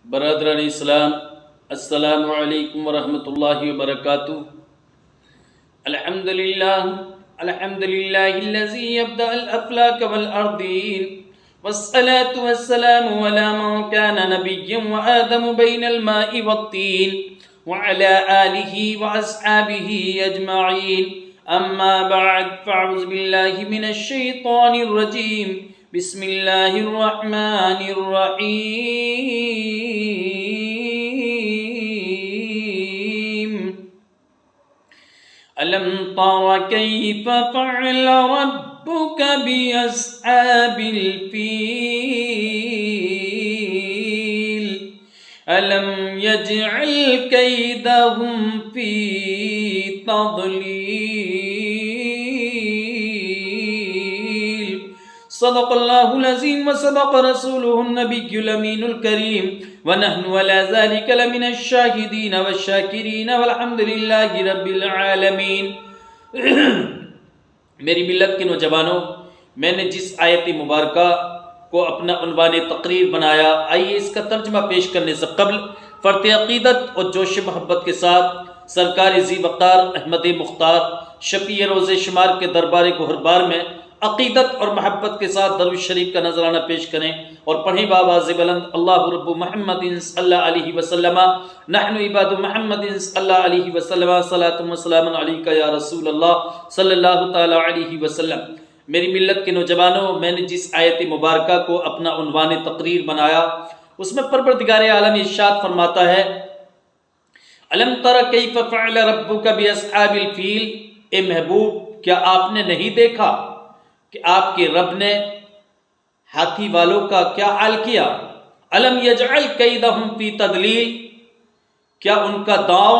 برادران اسلام، السلام علیکم ورحمۃ اللہ وبرکاتہ۔ الحمد للہ الذی یبدأ الافلاک والارضین، والصلاة والسلام علی من کان نبیا وآدم بین الماء والطین، وعلی آلہ واصحابہ اجمعین۔ اما بعد فاعوذ باللہ من الشیطان الرجیم، بسم اللہ الرحمن الرحیم۔ ألم تر كيف فعل ربك بأصحاب الفيل ألم يجعل كيدهم في تضليل صدق الله العظيم وصدق رسوله النبي الأمين الكريم ونحن على ذلك لمن الشاهدين والشاكرين والحمد لله رب العالمين۔ میری ملت کے نوجوانوں، میں نے جس آیت مبارکہ کو اپنا عنوان تقریر بنایا، آئیے اس کا ترجمہ پیش کرنے سے قبل فرط عقیدت اور جوش محبت کے ساتھ سرکار ذی وقار احمد مختار شفیع روز شمار کے دربار گہربار میں عقیدت اور محبت کے ساتھ درود شریف کا نذرانہ پیش کریں اور پڑھیں بآواز بلند: اللہ رب محمد صلی اللہ علیہ وسلم، نحن عباد محمد صلی اللہ علیہ وسلم، صلاۃ و سلام علیک یا رسول اللہ صلی اللہ تعالی علیہ وسلم۔ میری ملت کے نوجوانوں، میں نے جس آیت مبارکہ کو اپنا عنوان تقریر بنایا، اس میں پروردگار عالم ارشاد فرماتا ہے: الم تر کیف فعل ربک باصحاب الفیل، اے محبوب کیا آپ نے نہیں دیکھا کہ آپ کے رب نے ہاتھی والوں کا کیا حال کیا؟ الم یجعل کیدہم فی تضلیل، کیا ان کا داؤ،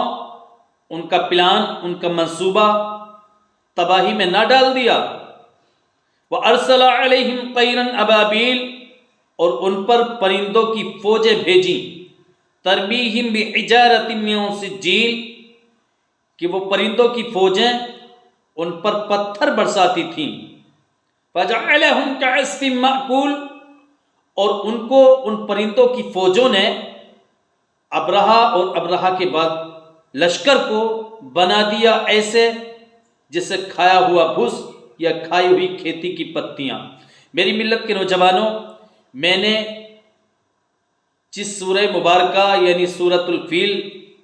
ان کا پلان، ان کا منصوبہ تباہی میں نہ ڈال دیا؟ وارسل علیہم طیرا ابابیل، اور ان پر پرندوں کی فوجیں بھیجیں، ترمیہم بحجارۃ من سجیل، کہ وہ پرندوں کی فوجیں ان پر پتھر برساتی تھیں، فجعلہم کعصف مأکول، اور ان کو ان پرندوں کی فوجوں نے ابرہہ اور ابرہہ کے بعد لشکر کو بنا دیا ایسے جیسے کھایا ہوا بھس یا کھائی ہوئی کھیتی کی پتیاں۔ میری ملت کے نوجوانوں، میں نے جس سورہ مبارکہ یعنی سورۃ الفیل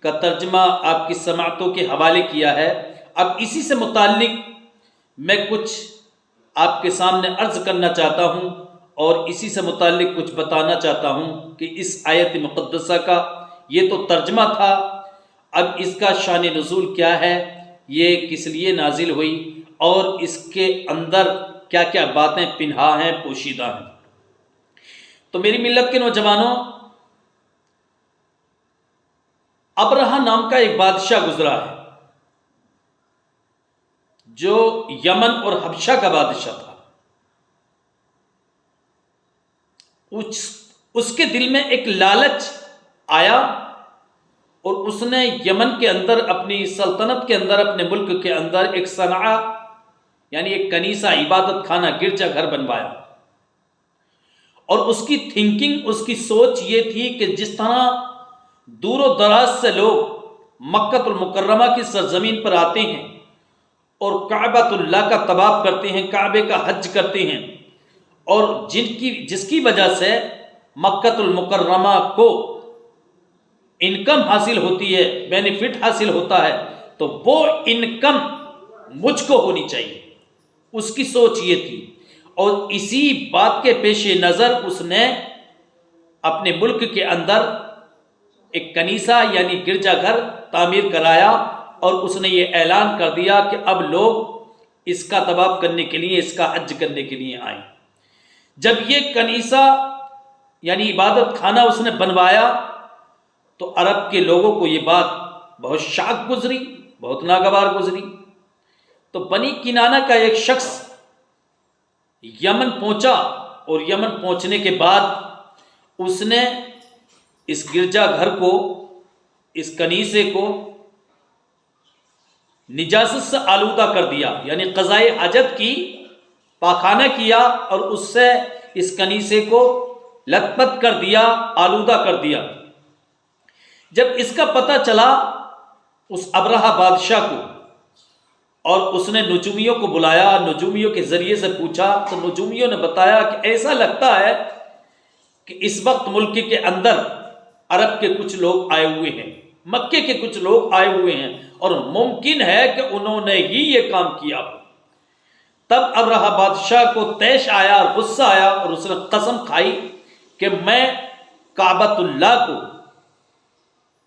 کا ترجمہ آپ کی سماعتوں کے حوالے کیا ہے، اب اسی سے متعلق میں کچھ آپ کے سامنے عرض کرنا چاہتا ہوں اور اسی سے متعلق کچھ بتانا چاہتا ہوں کہ اس آیت مقدسہ کا یہ تو ترجمہ تھا، اب اس کا شان نزول کیا ہے، یہ کس لیے نازل ہوئی اور اس کے اندر کیا کیا باتیں پنہا ہیں، پوشیدہ ہیں۔ تو میری ملت کے نوجوانوں، ابرہہ نام کا ایک بادشاہ گزرا ہے جو یمن اور حبشہ کا بادشاہ تھا۔ اس کے دل میں ایک لالچ آیا اور اس نے یمن کے اندر، اپنی سلطنت کے اندر، اپنے ملک کے اندر ایک صنعہ یعنی ایک کنیسہ، عبادت خانہ، گرجا گھر بنوایا، اور اس کی تھنکنگ، اس کی سوچ یہ تھی کہ جس طرح دور و دراز سے لوگ مکہ المکرمہ کی سرزمین پر آتے ہیں اور کعبۃ اللہ کا طواف کرتے ہیں، کعبے کا حج کرتے ہیں، اور جس کی وجہ سے مکہ المکرمہ کو انکم حاصل ہوتی ہے، بینیفٹ حاصل ہوتا ہے، تو وہ انکم مجھ کو ہونی چاہیے، اس کی سوچ یہ تھی۔ اور اسی بات کے پیش نظر اس نے اپنے ملک کے اندر ایک کنیسہ یعنی گرجا گھر تعمیر کرایا، اور اس نے یہ اعلان کر دیا کہ اب لوگ اس کا طواف کرنے کے لیے، اس کا حج کرنے کے لیے آئیں۔ جب یہ کنیسہ یعنی عبادت خانہ اس نے بنوایا تو عرب کے لوگوں کو یہ بات بہت شاک گزری، بہت ناگوار گزری۔ تو بنی کنانہ کا ایک شخص یمن پہنچا، اور یمن پہنچنے کے بعد اس نے اس گرجا گھر کو، اس کنیسے کو نجاست سے آلودہ کر دیا، یعنی قضائے حاجت کی، پاخانہ کیا اور اس سے اس کنیسے کو لت پت کر دیا، آلودہ کر دیا۔ جب اس کا پتہ چلا اس ابرہہ بادشاہ کو، اور اس نے نجومیوں کو بلایا، نجومیوں کے ذریعے سے پوچھا، تو نجومیوں نے بتایا کہ ایسا لگتا ہے کہ اس وقت ملک کے اندر عرب کے کچھ لوگ آئے ہوئے ہیں، مکے کے کچھ لوگ آئے ہوئے ہیں، اور ممکن ہے کہ انہوں نے ہی یہ کام کیا ہو۔ تب ابرہہ بادشاہ کو طیش آیا اور غصہ آیا، اور اس نے قسم کھائی کہ میں کعبۃ اللہ کو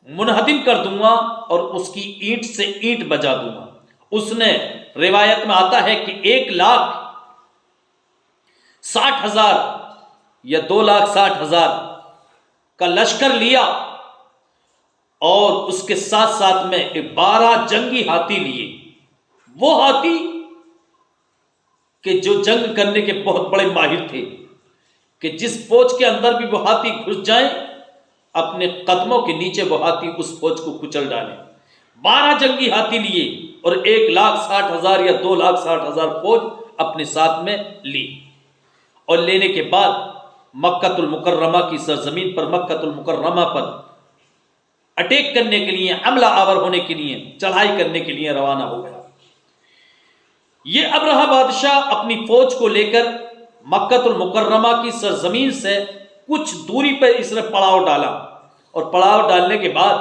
منہدم کر دوں گا اور اس کی اینٹ سے اینٹ بجا دوں گا۔ اس نے، روایت میں آتا ہے کہ 1,60,000 یا 2,60,000 کا لشکر لیا، اور اس کے ساتھ ساتھ میں 12 جنگی ہاتھی لیے، وہ ہاتھی کہ جو جنگ کرنے کے بہت بڑے ماہر تھے، کہ جس فوج کے اندر بھی وہ ہاتھی گھس جائیں، اپنے قدموں کے نیچے وہ ہاتھی اس فوج کو کچل ڈالیں۔ 12 جنگی ہاتھی لیے اور 1,60,000 یا 2,60,000 فوج اپنے ساتھ میں لی، اور لینے کے بعد مکۃ المکرمہ کی سرزمین پر، مکۃ المکرمہ پر اٹیک کرنے کے لیے، حملہ آور ہونے کے لیے، چڑھائی کرنے کے لیے روانہ ہو گیا۔ یہ ابرہہ بادشاہ اپنی فوج کو لے کر مکۃ المکرمہ کی سرزمین سے کچھ دوری پر اس نے پڑاؤ ڈالا، اور پڑاؤ ڈالنے کے بعد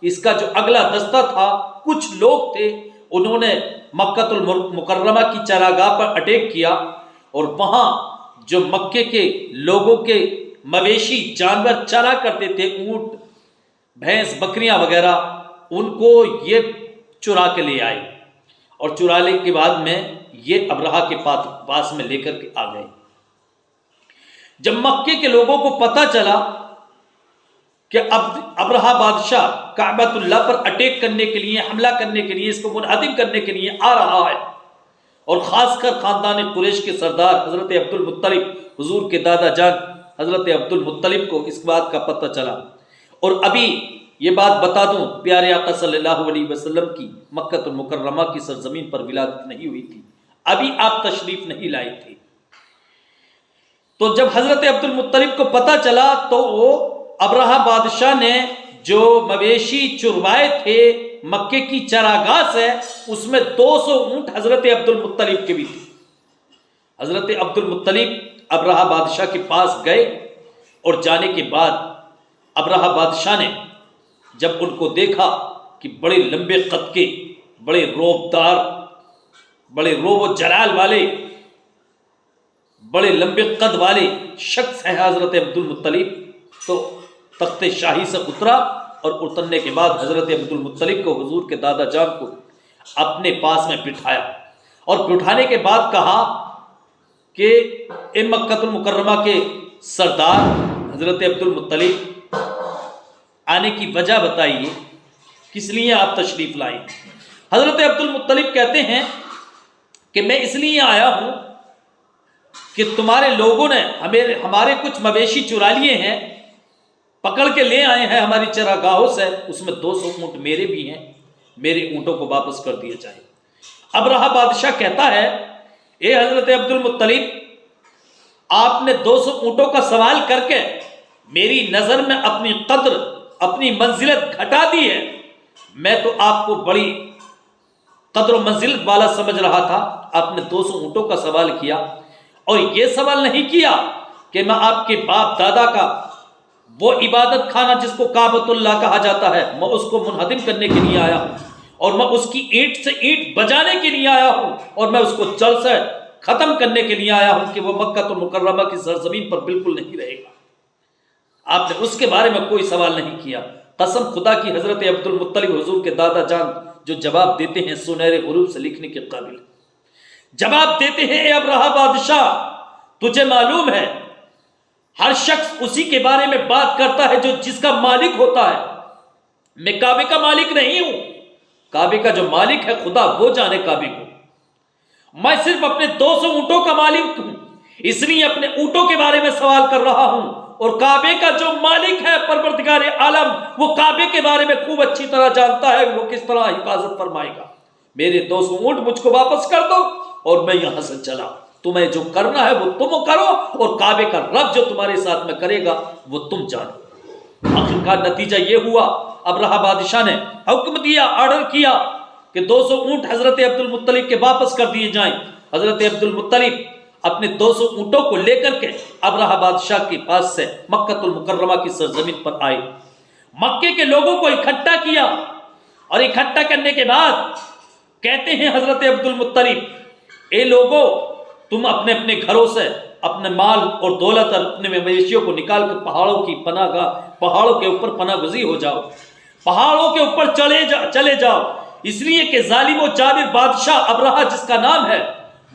اس کا جو اگلا دستہ تھا، کچھ لوگ تھے، انہوں نے مکۃ المکرمہ کی چراگاہ پر اٹیک کیا، اور وہاں جو مکے کے لوگوں کے مویشی جانور چرا کرتے تھے، اونٹ، بھینس، بکریاں وغیرہ، ان کو یہ چرا کے لے آئے، اور چرانے کے بعد میں یہ ابرہہ کے پاس میں لے کر کے آ گئے۔ جب مکے کے لوگوں کو پتہ چلا کہ اب ابرہہ بادشاہ کعبۃ اللہ پر اٹیک کرنے کے لیے، حملہ کرنے کے لیے، اس کو منہدم کرنے کے لیے آ رہا ہے، اور خاص کر خاندان قریش کے سردار حضرت عبد المطلب، حضور کے دادا جان حضرت عبد المطلب کو اس بات کا پتہ چلا۔ اور ابھی یہ بات بتا دوں، پیارے آقا صلی اللہ علیہ وسلم کی مکۃ المکرمہ کی سرزمین پر ولادت نہیں ہوئی تھی، ابھی آپ تشریف نہیں لائے تھے۔ تو جب حضرت عبد المطلب کو پتہ چلا، تو وہ ابرہہ بادشاہ نے جو مویشی چروائے تھے مکے کی چراگاہ سے، اس میں 200 اونٹ حضرت عبد المطلب کے بھی تھے۔ حضرت عبد المطلب ابرہہ بادشاہ کے پاس گئے، اور جانے کے بعد ابرہہ بادشاہ نے جب ان کو دیکھا کہ بڑے لمبے قد کے، بڑے روبدار، بڑے روب و جلال والے، بڑے لمبے قد والے شخص ہے حضرت عبد المطلب، تو تخت شاہی سے اترا، اور اترنے کے بعد حضرت عبد المطلب کو، حضور کے دادا جان کو اپنے پاس میں بٹھایا، اور بٹھانے کے بعد کہا کہ اے مکۃ المکرمہ کے سردار حضرت عبد المطلب، آنے کی وجہ بتائیے، کس لیے آپ تشریف لائے؟ حضرت عبد المطلب کہتے ہیں کہ میں اس لیے آیا ہوں کہ تمہارے لوگوں نے ہمارے کچھ مویشی چرا لیے ہیں، پکڑ کے لے آئے ہیں ہماری چراگاہوں سے، اس میں 200 اونٹ میرے بھی ہیں، میرے اونٹوں کو واپس کر دیا جائے۔ ابرہہ بادشاہ کہتا ہے، اے حضرت عبد المطلب، آپ نے 200 اونٹوں کا سوال کر کے میری نظر میں اپنی قدر، اپنی منزلت گھٹا دی ہے۔ میں تو آپ کو بڑی قدر و منزلت والا سمجھ رہا تھا، آپ نے 200 اونٹوں کا سوال کیا، اور یہ سوال نہیں کیا کہ میں آپ کے باپ دادا کا وہ عبادت خانہ جس کو کعبۃ اللہ کہا جاتا ہے، میں اس کو منہدم کرنے کے لیے آیا ہوں، اور میں اس کی اینٹ سے اینٹ بجانے کے لیے آیا ہوں، اور میں اس کو جڑ سے ختم کرنے کے لیے آیا ہوں کہ وہ مکۃ المکرمہ کی سرزمین پر بالکل نہیں رہے گا۔ آپ نے اس کے بارے میں کوئی سوال نہیں کیا۔ قسم خدا کی، حضرت عبد المطلب حضور کے دادا جان جو جواب دیتے ہیں سنہرے حروف سے لکھنے کے قابل، جواب دیتے ہیں، اے ابرہہ بادشاہ، تجھے معلوم ہے ہر شخص اسی کے بارے میں بات کرتا ہے جو جس کا مالک ہوتا ہے۔ میں کعبے کا مالک نہیں ہوں، کعبے کا جو مالک ہے خدا وہ جانے کعبے کو، میں صرف اپنے 200 اونٹوں کا مالک ہوں، اس لیے اپنے اونٹوں کے بارے میں سوال کر رہا ہوں، اور کعبے کا جو مالک ہے پروردگار عالم، وہ کعبے کے بارے میں خوب اچھی طرح جانتا ہے وہ کس طرح حفاظت فرمائے گا۔ میرے 200 اونٹ مجھ کو واپس کر دو، اور میں یہاں سے چلا، تمہیں جو کرنا ہے وہ تم کرو، اور کعبے کا رب جو تمہارے ساتھ میں کرے گا وہ تم جانو۔ آخر کا نتیجہ یہ ہوا، ابرہہ بادشاہ نے حکم دیا، آرڈر کیا کہ 200 اونٹ حضرت عبد المطلب کے واپس کر دیے جائیں۔ حضرت عبد المطلب اپنے 200 اونٹوں کو لے کر کے ابرہہ بادشاہ کے پاس سے مکہ المکرمہ کی سرزمین پر آئے، مکے کے لوگوں کو اکٹھا کیا، اور اکٹھا کرنے کے بعد کہتے ہیں حضرت عبد المطلب، اے لوگوں، تم اپنے اپنے گھروں سے اپنے مال اور دولت اور اپنے مویشیوں کو نکال کر پہاڑوں کے اوپر پناہ گزین ہو جاؤ، پہاڑوں کے اوپر چلے جاؤ، اس لیے کہ ظالم و جابر بادشاہ ابرہہ جس کا نام ہے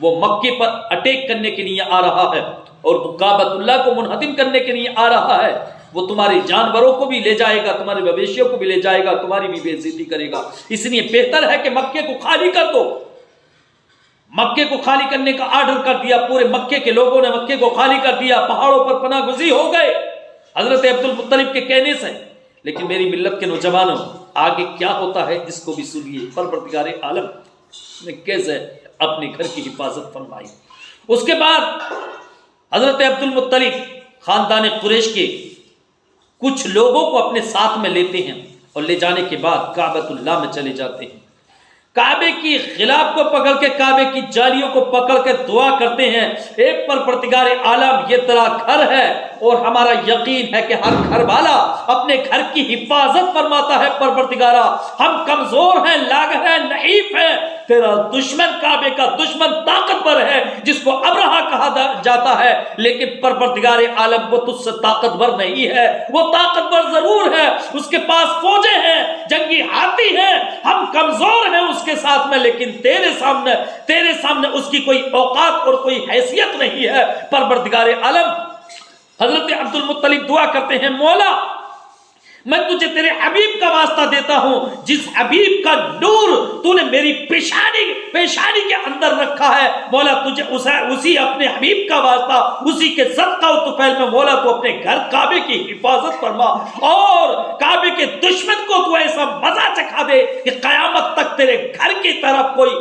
وہ مکے پر اٹیک کرنے کے لیے آ رہا ہے اور کعبۃ اللہ کو منہدم کرنے کے لیے آ رہا ہے۔ وہ تمہارے جانوروں کو بھی لے جائے گا، تمہارے مویشیوں کو بھی لے جائے گا، تمہاری بھی بے عزتی کرے گا، اس لیے بہتر ہے کہ مکے کو خالی کر دو۔ مکے کو خالی کرنے کا آرڈر کر دیا، پورے مکے کے لوگوں نے مکے کو خالی کر دیا، پہاڑوں پر پناہ گزین ہو گئے حضرت عبد المطلب کے کہنے سے۔ لیکن میری ملت کے نوجوانوں، آگے کیا ہوتا ہے اس کو بھی سنیے، پروردگار عالم نے کیسے اپنے گھر کی حفاظت فرمائی۔ اس کے بعد حضرت عبد المطلب خاندان قریش کے کچھ لوگوں کو اپنے ساتھ میں لیتے ہیں اور لے جانے کے بعد کعبۃ اللہ میں چلے جاتے ہیں، کعبے کی غلاف کو پکڑ کے، کعبے کی جالیوں کو پکڑ کے دعا کرتے ہیں، اے پروردگار عالم، یہ تیرا گھر ہے اور ہمارا یقین ہے کہ ہر گھر والا اپنے گھر کی حفاظت فرماتا ہے۔ پروردگارا، ہم کمزور ہیں، لاغر ہیں، نحیف ہیں، تیرا دشمن کعبے کا دشمن طاقتور ہے جس کو ابرہہ کہا جاتا ہے، لیکن پروردگار عالم وہ تجھ سے طاقتور نہیں ہے، وہ طاقتور ضرور ہے، اس کے پاس فوجیں ہیں، جنگی ہاتھی ہیں، ہم کمزور ہیں اس کے ساتھ میں، لیکن تیرے سامنے اس کی کوئی اوقات اور کوئی حیثیت نہیں ہے۔ پروردگار عالم، حضرت عبد المطلب دعا کرتے ہیں، مولا میں تجھے تیرے حبیب کا واسطہ دیتا ہوں، جس حبیب کا نور تو نے میری پیشانی کے اندر رکھا ہے، مولا تجھے اسی اپنے حبیب کا واسطہ، اسی کے صدقہ و طفیل میں مولا تو اپنے گھر کعبے کی حفاظت فرما، اور کعبے کے دشمن کو تو ایسا مزہ چکھا دے کہ قیامت تک تیرے گھر کی طرف کوئی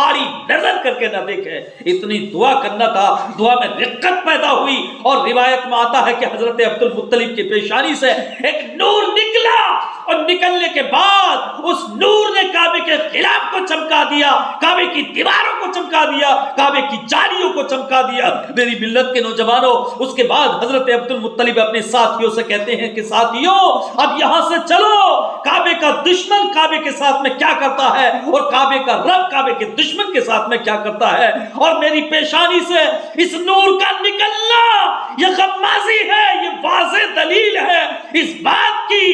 آڑی نظر کر کے نہ دیکھے۔ اتنی دعا کرنا تھا، دعا میں رقت پیدا ہوئی، اور روایت میں آتا ہے کہ حضرت عبد المطلب کی پیشانی سے ایک نور نکلا، اور نکلنے کے بعد اس نور نے کعبے کے خلاف کو چمکا دیا، کعبے کی دیواروں کو چمکا دیا، کعبے کی جالیوں کو چمکا دیا۔ میری ملت کے نوجوانوں، اس کے بعد حضرت عبد المطلب اپنے ساتھیوں سے کہتے ہیں کہ ساتھیوں، اب یہاں سے چلو، کعبے کا دشمن کعبے کے ساتھ میں کیا کرتا ہے اور کعبے کا رب کعبے کے دشمن کے ساتھ میں کیا کرتا ہے، اور میری پیشانی سے اس نور کا نکلنا یہ غمازی ہے، یہ واضح دلیل ہے اس بات کی،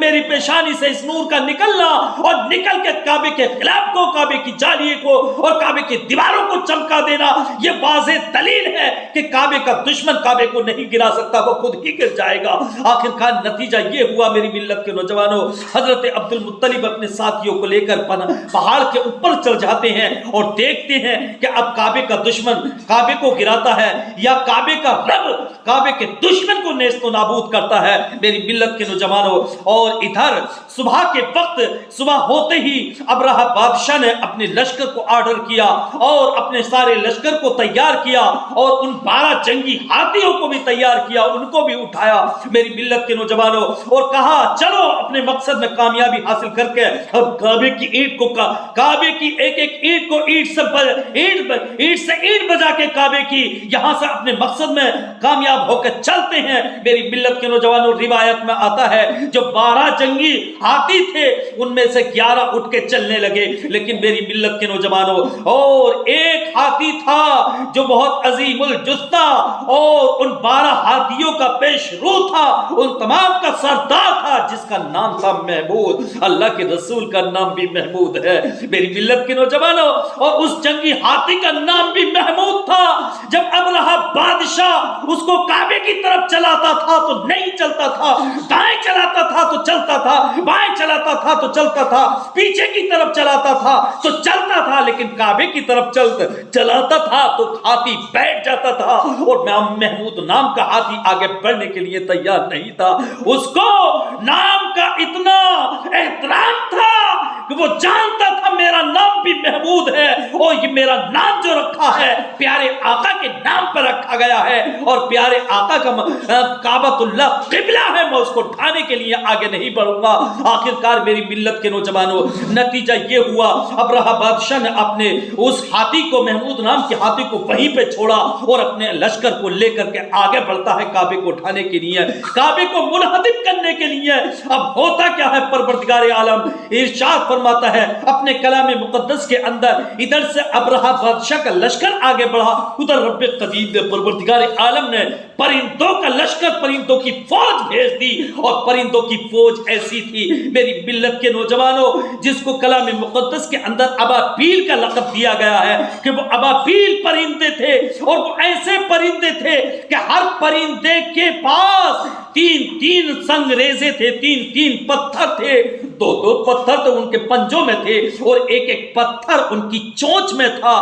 میری پیشانی سے اس نور کا نکلنا اور نکل کے کعبے کے خلاف کو، کعبے کی جالیے کو اور کعبے کی دیواروں کو چمکا دینا، یہ واضح دلیل ہے کہ کعبے کا دشمن کعبے کو نہیں گرا سکتا، وہ خود ہی گر جائے گا۔ آخر کار نتیجہ یہ ہوا میری ملت کے نوجوانوں، حضرت عبد المطلب اپنے ساتھیوں کو لے کر پہاڑ کے اوپر چل جاتے ہیں اور دیکھتے ہیں کہ اب کعبے کا دشمن کعبے کو گراتا ہے یا کعبے کا رب کعبے کے دشمن کو نیست و نابود کرتا ہے۔ میری ملت کے نوجوانوں، اور ادھر صبح کے وقت، صبح ہوتے ہی ابرہہ بادشاہ نے اپنے لشکر کو آرڈر کیا اور اپنے سارے لشکر کو تیار کیا اور ان 12 جنگی ہاتھیوں کو بھی تیار کیا، ان کو بھی اٹھایا میری ملت کے نوجوانوں، اور کہا چلو اپنے مقصد میں کامیابی حاصل کر کے اب کعبے کی اینٹ کو، کعبے کی ایک ایک اینٹ کو اینٹ سے اینٹ بجا کے کعبے کی یہاں سے اپنے مقصد میں کامیاب ہو کے چلتے ہیں۔ میری ملت کے نوجوانوں، روایت میں آتا ہے جو 12 جنگی ہاتھی تھے ان میں سے 11 اٹھ کے چلنے لگے، لیکن میری ملت کے نوجوانوں، اور ایک ہاتھی تھا جو بہت عظیم الجثہ اور ان 12 ہاتھیوں کا پیش رو تھا، ان تمام کا سردار تھا، جس کا نام تھا محمود۔ اللہ کے رسول کا نام بھی محمود ہے میری ملت کے نوجوانوں، اور اس جنگی ہاتھی کا نام بھی محمود تھا۔ جب ابرہہ بادشاہ اس کو کعبے کی طرف چلاتا تھا تو نہیں چلتا تھا، دائیں چلاتا تھا تو چلتا تھا، بائیں چلاتا تھا تو چلتا تھا، پیچھے کی طرف چلاتا تھا تو چلتا تھا، لیکن کعبے کی طرف چلاتا تھا تو ہاتھی بیٹھ جاتا تھا، اور محمود نام کا ہاتھی آگے بڑھنے کے لیے تیار نہیں تھا۔ اس کو نام کا اتنا احترام تھا کہ وہ جانتا تھا میرا نام بھی محمود ہے اور یہ میرا نام جو رکھا ہے پیارے آقا کے نام پر رکھا گیا ہے اور پیارے آقا کا کعبۃ اللہ قبلہ ہے، میں اس کو ڈھانے کے لیے آگے نہیں بڑھوں گا۔ آخرکار میری ملت کے نوجوانوں، نتیجہ یہ ہوا ابرہہ بادشاہ نے اپنے اس ہاتھی کو، محمود نام کے ہاتھی کو وہیں پہ چھوڑا اور اپنے لشکر کو لے کر کے آگے بڑھتا ہے کعبے کو اٹھانے کے لیے، کعبے کو منہدم کرنے کے لیے۔ اب ہوتا کیا ہے، پروردگار عالم ارشاد فرماتا ہے اپنے کلام مقدس کے اندر، ادھر سے ابرہہ بادشاہ کا لشکر آگے بڑھا، ادھر رب قدیر نے، پروردگار عالم نے پرندوں کا لشکر، پرندوں کی فوج بھیج دی، اور پرندوں کی فوج ایسی تھی میری ملت کے نوجوانوں جس کو کلام مقدس کے اندر ابابیل کا لقب دیا گیا ہے کہ وہ ابابیل پرندے تھے، اور وہ ایسے پرندے تھے کہ ہر پرندے کے پاس تین تین سنگریزے تھے، تین تین پتھر تھے، دو دو پتھر تو ان کے پنجوں میں تھے اور ایک ایک پتھر ان کی چونچ میں تھا،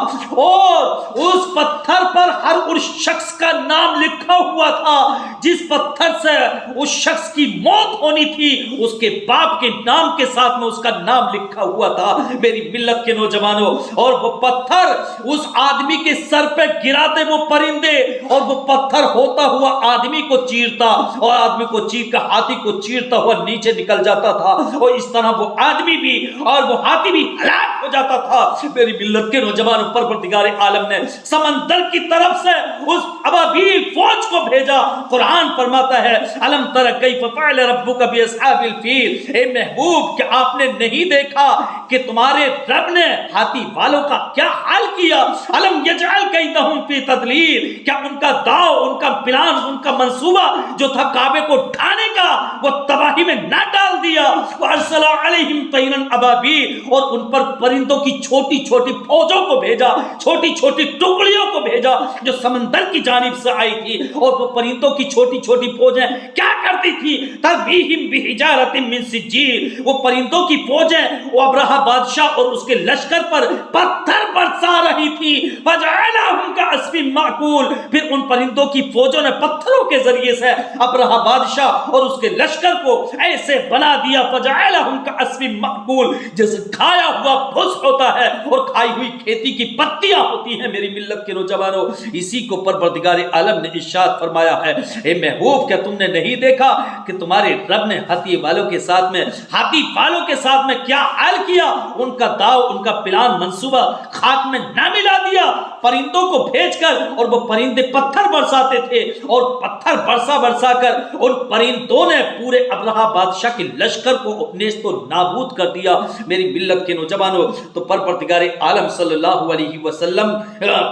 اور اس پتھر پر ہر اس شخص کا نام لکھا ہوا تھا جس پتھر سے اس شخص کی موت ہونی تھی، اس کے باپ کے نام کے ساتھ میں اس کا نام لکھا ہوا تھا میری ملت کے نوجوانوں۔ اور وہ پتھر اس آدمی کے سر پہ گراتے وہ پرندے، اور وہ پتھر ہوتا ہوا آدمی کو چیرتا، اور آدمی کو چیر کر ہاتھی کو چیرتا ہوا نیچے نکل جاتا تھا، اور اس طرح وہ آدمی بھی اور وہ ہاتھی بھی ہلاک ہو جاتا تھا میری ملت کے نوجوانوں۔ پروردگار عالم نے سمندر کی طرف سے اس ابابیل فوج کو بھیجا۔ قرآن فرماتا ہے الم تر کیف فعل ربک باصحاب الفیل، اے محبوب کہ آپ نے نہیں دیکھا کہ تمہارے رب نے ہاتھی والوں کا کیا حال کیا، الم یجعل کیدہم فی تضلیل، کیا ان کا داؤ، ان کا پلان، ان کا منصوبہ جو تھا کعبے کو ڈھانے کا وہ تباہی میں نہ ڈال دیا۔ وارسل علیہم طیرا ابابیل، اور ان پر پرندوں کی چھوٹی چھوٹی فوجوں کو بھیجا، چھوٹی چھوٹی ٹکڑیوں کو بھیجا جو سمندر کی جانب سے آئی تھی، اور وہ پرندوں کی چھوٹی چھوٹی فوجیں کیا کرتی تھی، ترمیہم بحجارۃ من سجیل، وہ پرندوں کی فوجیں وہ ابرہہ بادشاہ اور اس کے لشکر پر پتھر برسا رہی تھی، فجعلہم کعصف مأکول، پھر ان پرندوں کی فوجوں نے پتھروں کے ذریعے سے ابرہہ بادشاہ اور اس کے لشکر کو ایسے بنا دیا، فجعلہم کعصف مأکول، جیسے کھایا ہوا بھس ہوتا ہے اور کھائی ہوئی کھیتی کی پتیاں ہوتی ہیں میری ملت کے نوجوانوں۔ اسی کو پروردگار عالم نے ارشاد فرمایا ہے اے محبوب کیا تم نے نہیں دیکھا کہ تمہارے رب نے ہاتھی والوں کے ساتھ میں کیا حال کیا، ان کا داؤ، ان کا پلان منصوبہ خاک میں نہ ملا دیا پرندوں کو بھیج کر، اور وہ پرندے پتھر برساتے تھے، اور پتھر برسا کر ان پرندوں نے پورے ابرہہ بادشاہ کے لشکر کو نیست و نابود کر دیا میری ملت کے نوجوانوں۔ تو پروردگار عالم صلی اللہ علیہ وسلم،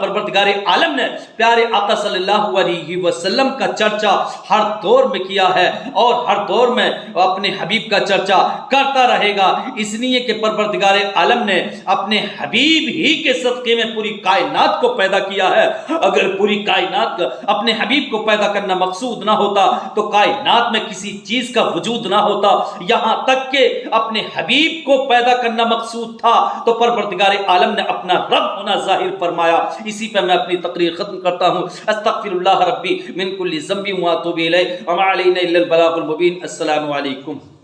پروردگار عالم نے پیارے آقا صلی اللہ علیہ وسلم کا چرچا ہر دور میں کیا ہے اور ہر دور میں اپنے حبیب کا چرچا کرتا رہے گا، اس لیے کہ پروردگار عالم نے اپنے حبیب ہی کے صدقے میں پوری کائنات کو پیدا کیا ہے۔ اگر پوری کائنات اپنے حبیب کو پیدا کرنا مقصود نہ ہوتا تو کائنات میں کسی چیز کا وجود نہ ہوتا، یہاں تک کہ اپنے حبیب کو پیدا کرنا مقصود تھا تو پروردگار عالم نے اپنا رب ہونا ظاہر فرمایا۔ اسی پہ میں اپنی تقریر ختم کرتا ہوں۔ استغفر اللہ ربی من کل ذنب واتوب الیہ وما علینا الا البلاغ المبین۔ السلام علیکم۔